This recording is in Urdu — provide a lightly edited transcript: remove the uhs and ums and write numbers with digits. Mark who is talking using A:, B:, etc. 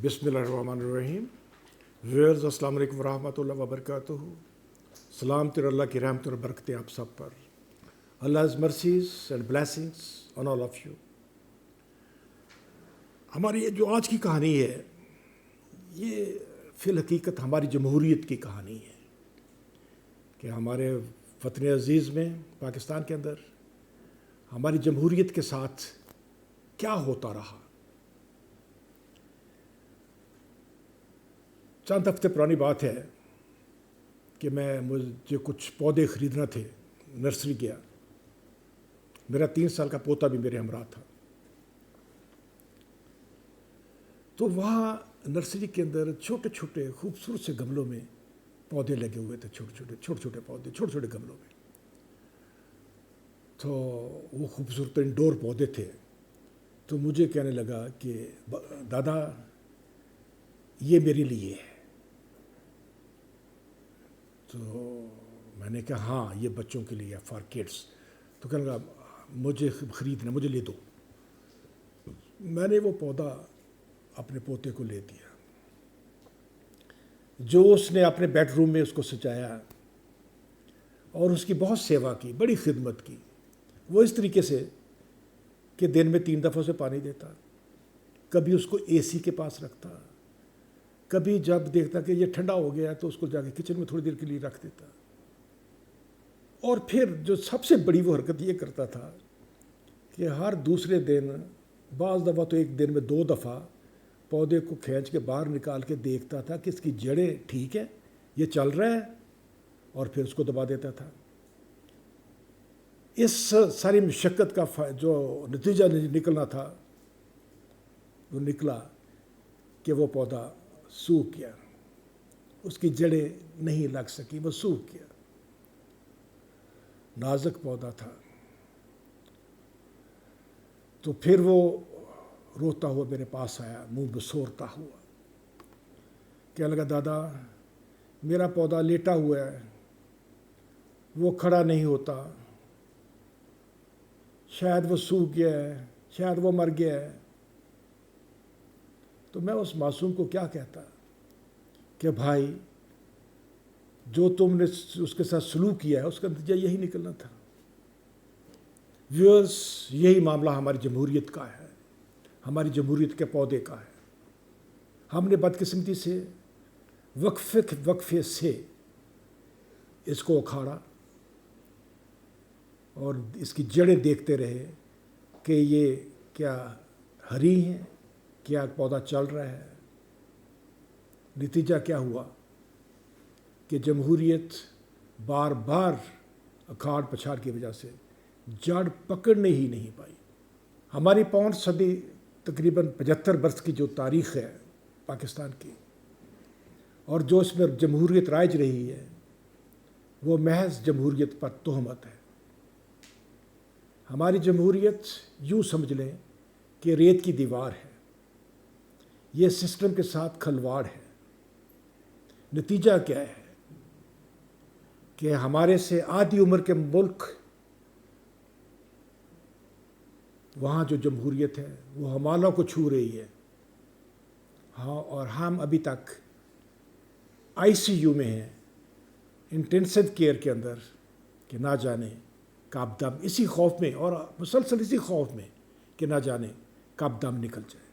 A: بسم اللہ الرحمن الرحیم. ویئرز السلام علیکم ورحمۃ اللہ وبرکاتہ. سلامتی اللہ کی رحمت اور برکتیں آپ سب پر. Allah's mercies and blessings on all of you. ہماری یہ جو آج کی کہانی ہے یہ فی الحقیقت ہماری جمہوریت کی کہانی ہے کہ ہمارے وطن عزیز میں پاکستان کے اندر ہماری جمہوریت کے ساتھ کیا ہوتا رہا. چند ہفتے پرانی بات ہے کہ مجھے کچھ پودے خریدنا تھے. نرسری گیا. میرا 3 سال کا پوتا بھی میرے ہمراہ تھا. تو وہاں نرسری کے اندر چھوٹے چھوٹے خوبصورت سے گملوں میں پودے لگے ہوئے تھے. چھوٹے چھوٹے پودے چھوٹے چھوٹے گملوں میں. تو وہ خوبصورت انڈور پودے تھے. تو مجھے کہنے لگا کہ دادا یہ میرے لیے ہے. تو میں نے کہا ہاں یہ بچوں کے لیے فار کڈس. تو کہنے لگا مجھے خریدنا, مجھے لے دو. میں نے وہ پودا اپنے پوتے کو لے دیا. جو اس نے اپنے بیڈ روم میں اس کو سجایا اور اس کی بہت سیوا کی, بڑی خدمت کی. وہ اس طریقے سے کہ دن میں 3 دفعہ اسے پانی دیتا, کبھی اس کو اے سی کے پاس رکھتا, کبھی جب دیکھتا کہ یہ ٹھنڈا ہو گیا تو اس کو جا کے کچن میں تھوڑی دیر کے لیے رکھ دیتا. اور پھر جو سب سے بڑی وہ حرکت یہ کرتا تھا کہ ہر دوسرے دن, بعض دفعہ تو ایک دن میں 2 دفعہ پودے کو کھینچ کے باہر نکال کے دیکھتا تھا کہ اس کی جڑیں ٹھیک ہے, یہ چل رہا ہے, اور پھر اس کو دبا دیتا تھا. اس ساری مشقت کا جو نتیجہ نکلنا تھا وہ نکلا کہ وہ پودا سوکھ گیا. اس کی جڑیں نہیں لگ سکی, وہ سوکھ گیا. نازک پودا تھا. تو پھر وہ روتا ہوا میرے پاس آیا, منہ بسورتا ہوا. کہنے لگا دادا میرا پودا لیٹا ہوا ہے, وہ کھڑا نہیں ہوتا, شاید وہ سوکھ گیا ہے, شاید وہ مر گیا ہے. تو میں اس معصوم کو کیا کہتا کہ بھائی جو تم نے اس کے ساتھ سلوک کیا ہے اس کا نتیجہ یہی نکلنا تھا. ویورز, یہی معاملہ ہماری جمہوریت کا ہے, ہماری جمہوریت کے پودے کا ہے. ہم نے بدقسمتی سے وقفے سے اس کو اکھاڑا اور اس کی جڑیں دیکھتے رہے کہ یہ کیا ہری ہیں, کیا پودا چل رہا ہے. نتیجہ کیا ہوا کہ جمہوریت بار بار اکھاڑ پچھاڑ کی وجہ سے جڑ پکڑنے ہی نہیں پائی. ہماری 5 صدی تقریباً 75 برس کی جو تاریخ ہے پاکستان کی, اور جو اس میں جمہوریت رائج رہی ہے, وہ محض جمہوریت پر تہمت ہے. ہماری جمہوریت یوں سمجھ لیں کہ ریت کی دیوار ہے. یہ سسٹم کے ساتھ کھلواڑ ہے. نتیجہ کیا ہے کہ ہمارے سے آدھی عمر کے ملک, وہاں جو جمہوریت ہے وہ ہمالوں کو چھو رہی ہے. ہاں, اور ہم ابھی تک ICU میں ہیں, انٹینسو کیئر کے اندر, کہ نہ جانے کب دم, اسی خوف میں اور مسلسل اسی خوف میں کہ نہ جانے کب دم نکل جائے.